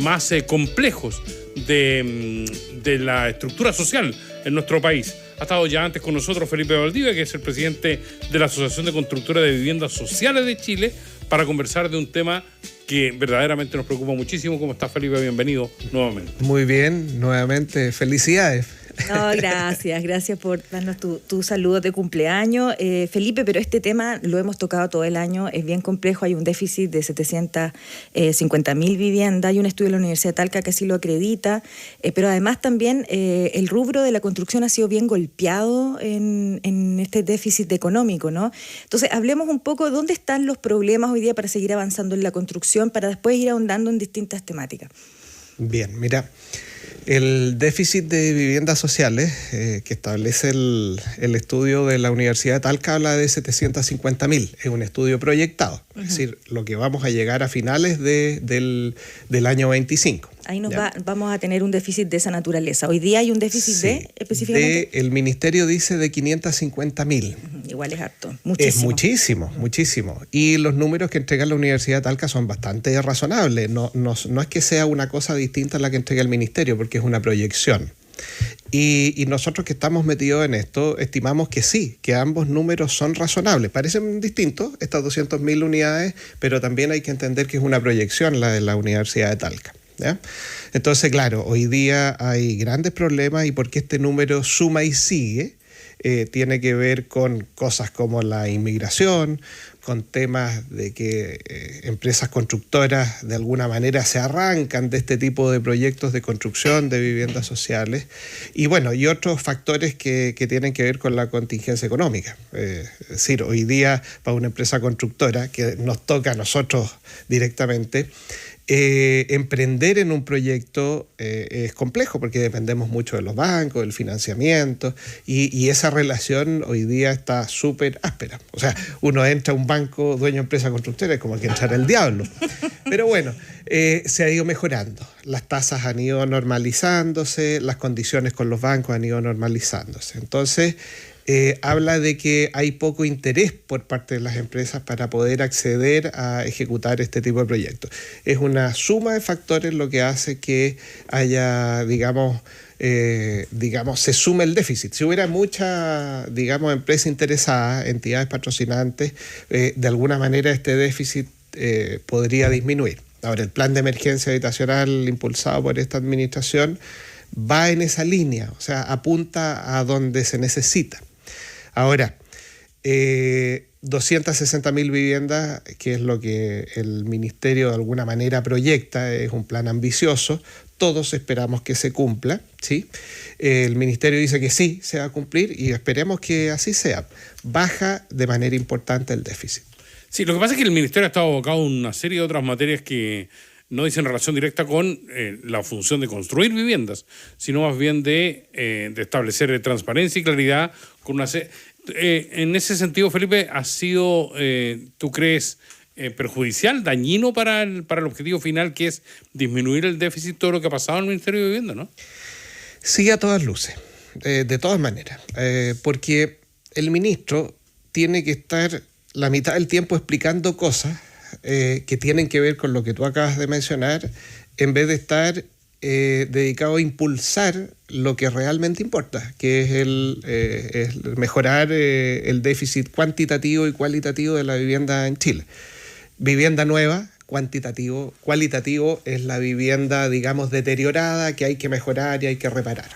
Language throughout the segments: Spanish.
más complejos de la estructura social en nuestro país. Ha estado ya antes con nosotros Felipe Valdivia, que es el presidente de la Asociación de Constructores de Viviendas Sociales de Chile, para conversar de un tema que verdaderamente nos preocupa muchísimo. ¿Cómo está, Felipe? Bienvenido nuevamente. Muy bien, nuevamente. Felicidades. No, gracias por darnos tu saludo de cumpleaños, Felipe, pero este tema lo hemos tocado todo el año, es bien complejo, hay un déficit de 750.000 viviendas, hay un estudio de la Universidad de Talca que así lo acredita, pero además también el rubro de la construcción ha sido bien golpeado en este déficit económico, ¿no? Entonces, hablemos un poco dónde están los problemas hoy día para seguir avanzando en la construcción, para después ir ahondando en distintas temáticas. Bien, mira. El déficit de viviendas sociales que establece el estudio de la Universidad de Talca habla de 750.000. Es un estudio proyectado, es decir, lo que vamos a llegar a finales del año 25. Ahí vamos a tener un déficit de esa naturaleza. Hoy día hay un déficit específicamente. El ministerio dice de 550.000. Igual es harto, muchísimo. Es muchísimo, muchísimo. Y los números que entrega la Universidad de Talca son bastante razonables. No es que sea una cosa distinta a la que entrega el ministerio, porque es una proyección. Y nosotros que estamos metidos en esto, estimamos que sí, que ambos números son razonables. Parecen distintos, estas 200.000 unidades, pero también hay que entender que es una proyección la de la Universidad de Talca, ¿ya? Entonces, claro, hoy día hay grandes problemas y porque este número suma y sigue, tiene que ver con cosas como la inmigración, con temas de que empresas constructoras de alguna manera se arrancan de este tipo de proyectos de construcción de viviendas sociales y bueno, y otros factores que tienen que ver con la contingencia económica. Es decir, hoy día para una empresa constructora que nos toca a nosotros directamente, emprender en un proyecto es complejo porque dependemos mucho de los bancos, del financiamiento y esa relación hoy día está súper áspera. O sea, uno entra a un banco, dueño de empresa constructora, es como que entrar el diablo. Pero bueno, se ha ido mejorando. Las tasas han ido normalizándose, las condiciones con los bancos han ido normalizándose. Entonces, habla de que hay poco interés por parte de las empresas para poder acceder a ejecutar este tipo de proyectos. Es una suma de factores lo que hace que haya, digamos, se sume el déficit. Si hubiera mucha, empresa interesada, entidades patrocinantes, de alguna manera este déficit podría disminuir. Ahora, el plan de emergencia habitacional impulsado por esta administración va en esa línea, o sea, apunta a donde se necesita. Ahora, 260.000 viviendas, que es lo que el ministerio de alguna manera proyecta, es un plan ambicioso, todos esperamos que se cumpla, ¿sí? El ministerio dice que sí, se va a cumplir y esperemos que así sea. Baja de manera importante el déficit. Sí, lo que pasa es que el ministerio ha estado abocado a una serie de otras materias que no dicen relación directa con la función de construir viviendas, sino más bien de establecer transparencia y claridad con una en ese sentido, Felipe, ¿ha sido, tú crees, perjudicial, dañino para el objetivo final, que es disminuir el déficit, todo lo que ha pasado en el Ministerio de Vivienda, ¿no? Sí, a todas luces, de todas maneras, porque el ministro tiene que estar la mitad del tiempo explicando cosas que tienen que ver con lo que tú acabas de mencionar, en vez de estar dedicado a impulsar lo que realmente importa, que es el mejorar el déficit cuantitativo y cualitativo de la vivienda en Chile. Vivienda nueva, cualitativo es la vivienda, digamos, deteriorada, que hay que mejorar y hay que reparar.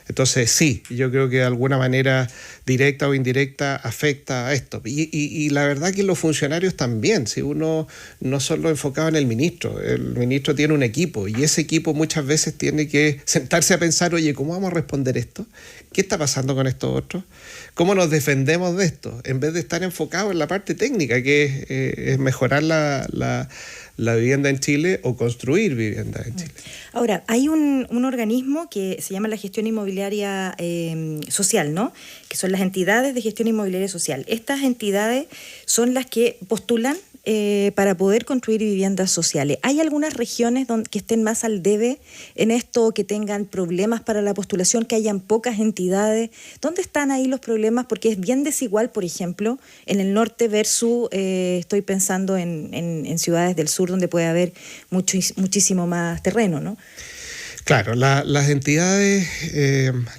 Entonces sí, yo creo que de alguna manera directa o indirecta afecta a esto. Y la verdad que los funcionarios también, si uno no solo enfocado en el ministro tiene un equipo y ese equipo muchas veces tiene que sentarse a pensar, oye, ¿cómo vamos a responder esto? ¿Qué está pasando con esto otro? ¿Cómo nos defendemos de esto? En vez de estar enfocado en la parte técnica, que es mejorar la vivienda en Chile o construir vivienda en Chile. Ahora, hay un organismo que se llama la Gestión Inmobiliaria Social, ¿no? Que son las entidades de gestión inmobiliaria social. Estas entidades son las que postulan para poder construir viviendas sociales. ¿Hay algunas regiones que estén más al debe en esto, que tengan problemas para la postulación, que hayan pocas entidades? ¿Dónde están ahí los problemas? Porque es bien desigual, por ejemplo, en el norte versus, estoy pensando en ciudades del sur donde puede haber muchísimo más terreno, ¿no? Claro, las entidades,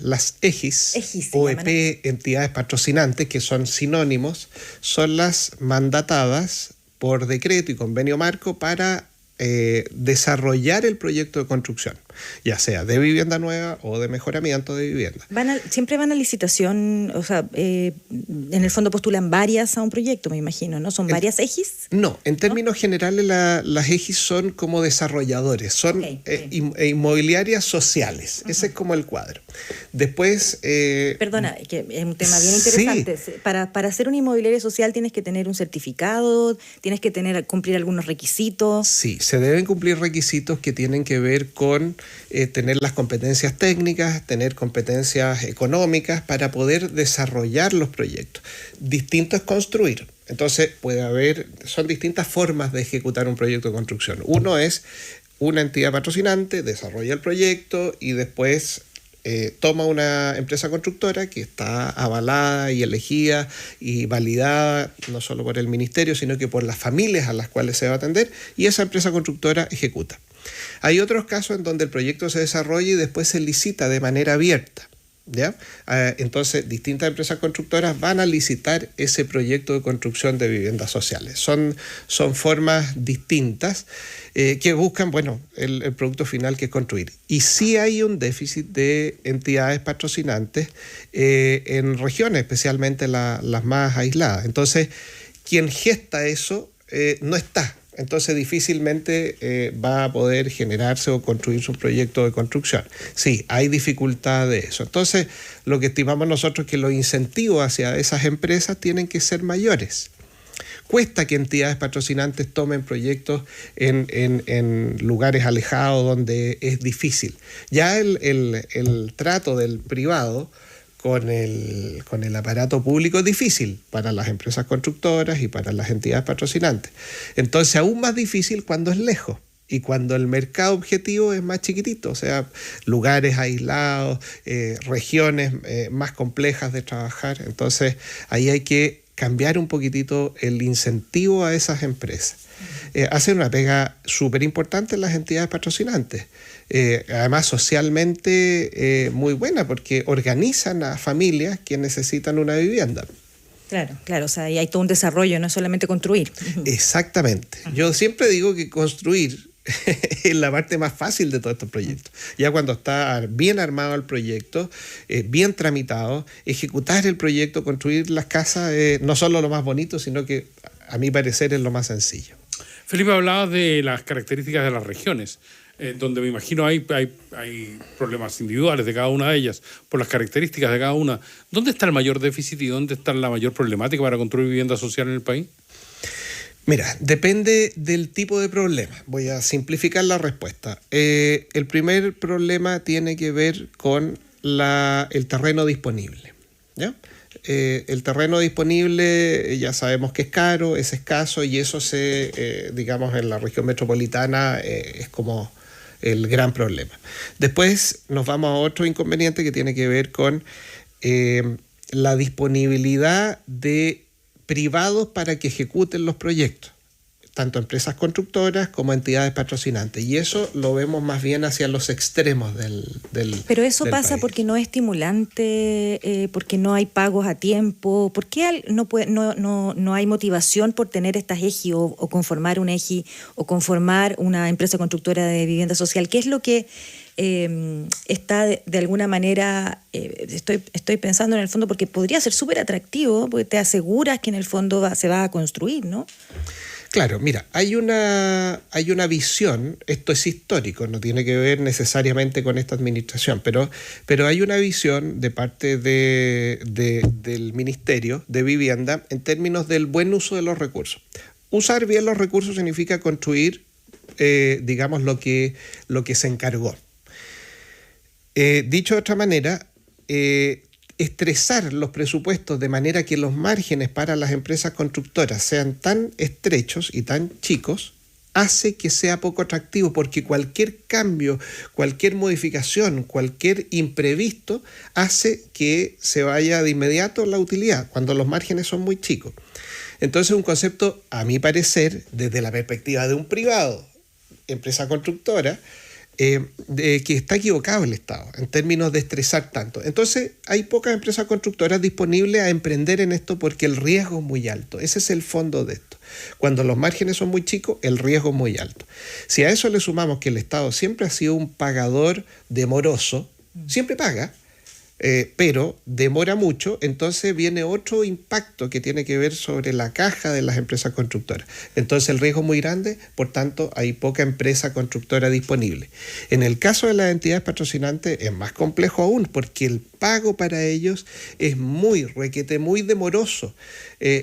las EGIS OEP, entidades patrocinantes, que son sinónimos, son las mandatadas por decreto y convenio marco para desarrollar el proyecto de construcción, ya sea de vivienda nueva o de mejoramiento de vivienda. Siempre van a licitación, o sea, en el fondo postulan varias a un proyecto, me imagino, ¿no? ¿Son varias EGIS? No, en términos generales las EGIS son como desarrolladores, son inmobiliarias sociales, ese es como el cuadro. Después... Perdona, que es un tema bien interesante. Sí. Para hacer una inmobiliaria social tienes que tener un certificado, tienes que cumplir algunos requisitos. Sí, se deben cumplir requisitos que tienen que ver con tener las competencias técnicas, tener competencias económicas para poder desarrollar los proyectos. Distinto es construir. Entonces son distintas formas de ejecutar un proyecto de construcción. Uno es una entidad patrocinante, desarrolla el proyecto y después toma una empresa constructora que está avalada y elegida y validada no solo por el ministerio, sino que por las familias a las cuales se va a atender, y esa empresa constructora ejecuta. Hay otros casos en donde el proyecto se desarrolla y después se licita de manera abierta, ¿ya? Entonces, distintas empresas constructoras van a licitar ese proyecto de construcción de viviendas sociales. Son formas distintas que buscan, el producto final, que es construir. Y sí hay un déficit de entidades patrocinantes en regiones, especialmente las más aisladas. Entonces, quien gesta eso no está. Entonces difícilmente va a poder generarse o construirse un proyecto de construcción. Sí, hay dificultad de eso. Entonces, lo que estimamos nosotros es que los incentivos hacia esas empresas tienen que ser mayores. Cuesta que entidades patrocinantes tomen proyectos en lugares alejados donde es difícil. Ya el trato del privado con el aparato público es difícil para las empresas constructoras y para las entidades patrocinantes. Entonces, aún más difícil cuando es lejos y cuando el mercado objetivo es más chiquitito, o sea, lugares aislados, regiones más complejas de trabajar. Entonces, ahí hay que cambiar un poquitito el incentivo a esas empresas. Hacen una pega súper importante en las entidades patrocinantes. Además socialmente muy buena, porque organizan a familias que necesitan una vivienda. Claro, o sea, y hay todo un desarrollo, no es solamente construir. Exactamente. Yo siempre digo que construir es la parte más fácil de todos estos proyectos. Ya cuando está bien armado el proyecto, bien tramitado, ejecutar el proyecto, construir las casas, no solo lo más bonito, sino que a mi parecer es lo más sencillo. Felipe, hablaba de las características de las regiones, donde me imagino hay problemas individuales de cada una de ellas, por las características de cada una. ¿Dónde está el mayor déficit y dónde está la mayor problemática para construir vivienda social en el país? Mira, depende del tipo de problema. Voy a simplificar la respuesta. El primer problema tiene que ver con el terreno disponible, ¿ya? El terreno disponible ya sabemos que es caro, es escaso, y eso digamos, en la región metropolitana es como el gran problema. Después nos vamos a otro inconveniente que tiene que ver con la disponibilidad de privados para que ejecuten los proyectos, tanto empresas constructoras como entidades patrocinantes, y eso lo vemos más bien hacia los extremos del Pero eso pasa país. Porque no es estimulante, porque no hay pagos a tiempo. ¿Por qué no hay motivación por tener estas EGI o conformar un EGI o conformar una empresa constructora de vivienda social? ¿Qué es lo que está de alguna manera, estoy pensando en el fondo, porque podría ser súper atractivo, porque te aseguras que en el fondo se va a construir, ¿no? Claro, mira, hay una visión, esto es histórico, no tiene que ver necesariamente con esta administración, pero hay una visión de parte del Ministerio de Vivienda en términos del buen uso de los recursos. Usar bien los recursos significa construir, digamos, lo que se encargó. Dicho de otra manera, estresar los presupuestos de manera que los márgenes para las empresas constructoras sean tan estrechos y tan chicos hace que sea poco atractivo, porque cualquier cambio, cualquier modificación, cualquier imprevisto hace que se vaya de inmediato la utilidad cuando los márgenes son muy chicos. Entonces, un concepto, a mi parecer, desde la perspectiva de un privado, empresa constructora, que está equivocado el Estado en términos de estresar tanto. Entonces, hay pocas empresas constructoras disponibles a emprender en esto porque el riesgo es muy alto. Ese es el fondo de esto. Cuando los márgenes son muy chicos, el riesgo es muy alto. Si a eso le sumamos que el Estado siempre ha sido un pagador demoroso, siempre paga, pero demora mucho, entonces viene otro impacto que tiene que ver sobre la caja de las empresas constructoras. Entonces el riesgo es muy grande, por tanto hay poca empresa constructora disponible. En el caso de las entidades patrocinantes es más complejo aún, porque el pago para ellos es muy demoroso.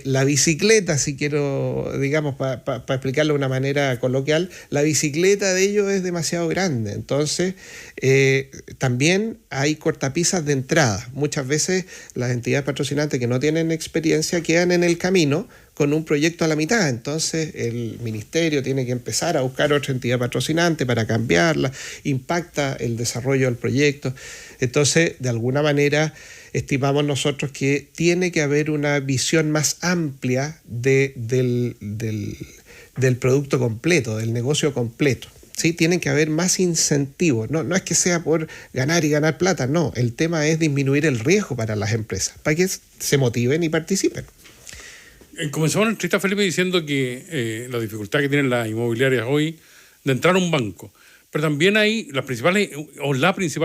La bicicleta, si quiero, digamos, para explicarlo de una manera coloquial, la bicicleta de ellos es demasiado grande. Entonces, también hay cortapisas de entrada. Muchas veces las entidades patrocinantes que no tienen experiencia quedan en el camino con un proyecto a la mitad. Entonces, el ministerio tiene que empezar a buscar otra entidad patrocinante para cambiarla, impacta el desarrollo del proyecto. Entonces, de alguna manera, estimamos nosotros que tiene que haber una visión más amplia del producto completo, del negocio completo. ¿Sí? Tienen que haber más incentivos. No es que sea por ganar y ganar plata, no. El tema es disminuir el riesgo para las empresas, para que se motiven y participen. Comenzamos la entrevista, Felipe, diciendo que la dificultad que tienen las inmobiliarias hoy de entrar a un banco. Pero también hay la principal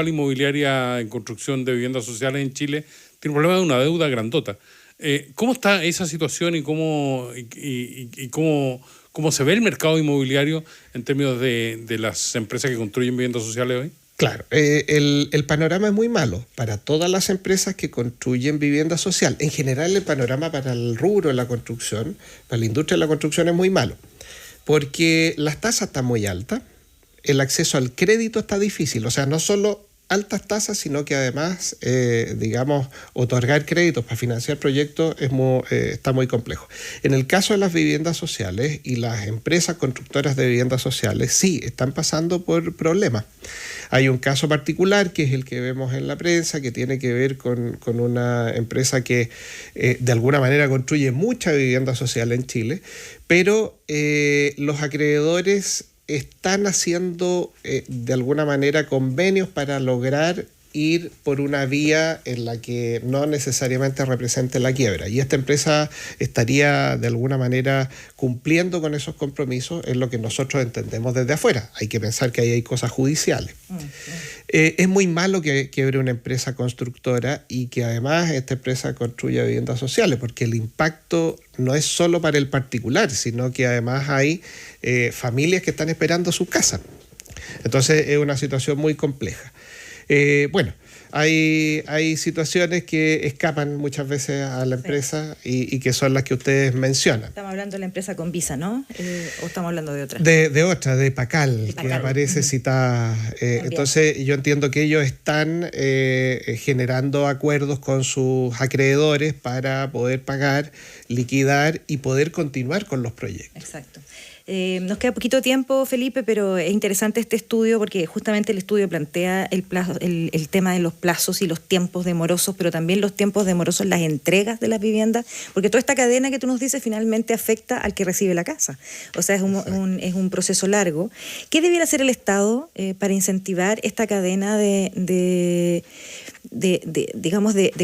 inmobiliaria en construcción de viviendas sociales en Chile tiene un problema de una deuda grandota. ¿Cómo está esa situación y cómo se ve el mercado inmobiliario en términos de las empresas que construyen viviendas sociales hoy? Claro, el panorama es muy malo para todas las empresas que construyen vivienda social. En general, el panorama para el rubro de la construcción, para la industria de la construcción es muy malo, porque las tasas están muy altas. El acceso al crédito está difícil, o sea, no solo altas tasas, sino que además, otorgar créditos para financiar proyectos está muy complejo. En el caso de las viviendas sociales y las empresas constructoras de viviendas sociales, sí, están pasando por problemas. Hay un caso particular que es el que vemos en la prensa, que tiene que ver con una empresa que de alguna manera construye mucha vivienda social en Chile, pero los acreedores están haciendo de alguna manera convenios para lograr ir por una vía en la que no necesariamente represente la quiebra. Y esta empresa estaría de alguna manera cumpliendo con esos compromisos, en lo que nosotros entendemos desde afuera. Hay que pensar que ahí hay cosas judiciales. Es muy malo que quiebre una empresa constructora y que además esta empresa construya viviendas sociales, porque el impacto no es solo para el particular, sino que además hay familias que están esperando sus casas. Entonces es una situación muy compleja. Hay situaciones que escapan muchas veces a la empresa, sí, y que son las que ustedes mencionan. Estamos hablando de la empresa Convisa, ¿no? ¿O estamos hablando de otra? De otra, de Pacal, que aparece citada. Entonces yo entiendo que ellos están generando acuerdos con sus acreedores para poder pagar, liquidar y poder continuar con los proyectos. Exacto. Nos queda poquito tiempo, Felipe, pero es interesante este estudio porque justamente el estudio plantea el tema de los plazos y los tiempos demorosos, pero también los tiempos demorosos en las entregas de las viviendas, porque toda esta cadena que tú nos dices finalmente afecta al que recibe la casa. O sea, es un proceso largo. ¿Qué debiera hacer el Estado para incentivar esta cadena de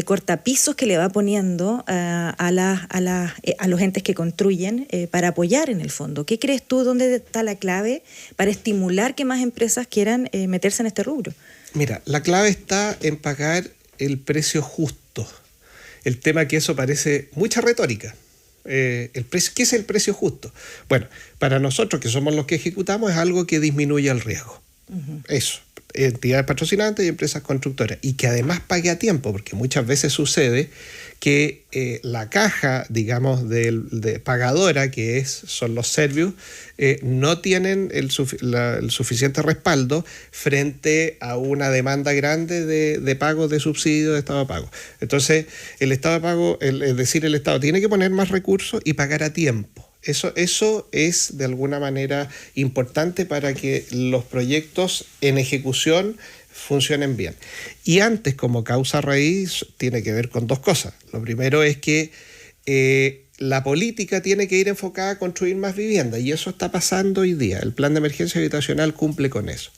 cortapisos que le va poniendo a los entes que construyen para apoyar en el fondo? ¿Qué crees tú, dónde está la clave para estimular que más empresas quieran meterse en este rubro? Mira, la clave está en pagar el precio justo. El tema que eso parece mucha retórica. ¿Qué es el precio justo? Bueno, para nosotros que somos los que ejecutamos es algo que disminuye el riesgo. Eso. entidades patrocinantes y empresas constructoras, y que además pague a tiempo, porque muchas veces sucede que la caja, digamos, de pagadora, son los Servius, no tienen el suficiente respaldo frente a una demanda grande de pago de subsidio de estado de pago. Entonces, el estado de pago, es decir, el Estado tiene que poner más recursos y pagar a tiempo. Eso es de alguna manera importante para que los proyectos en ejecución funcionen bien. Y antes, como causa raíz, tiene que ver con dos cosas. Lo primero es que la política tiene que ir enfocada a construir más viviendas, y eso está pasando hoy día. El plan de emergencia habitacional cumple con eso.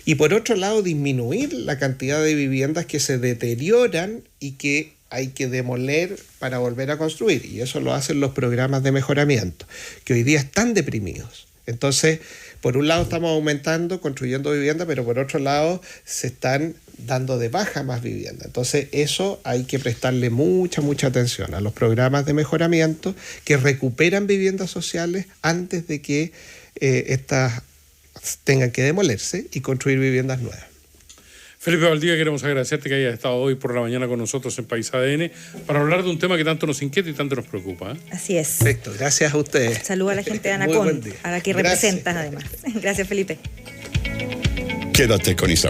Y por otro lado, disminuir la cantidad de viviendas que se deterioran y que hay que demoler para volver a construir, y eso lo hacen los programas de mejoramiento, que hoy día están deprimidos. Entonces, por un lado estamos aumentando, construyendo vivienda, pero por otro lado se están dando de baja más vivienda. Entonces, eso hay que prestarle mucha atención a los programas de mejoramiento que recuperan viviendas sociales antes de que estas tengan que demolerse y construir viviendas nuevas. Felipe Valdivia, queremos agradecerte que hayas estado hoy por la mañana con nosotros en País ADN para hablar de un tema que tanto nos inquieta y tanto nos preocupa. Así es. Perfecto, gracias a ustedes. Saludos a la gente de Anacón, a la que representas además. Gracias, Felipe. Quédate con Isabel.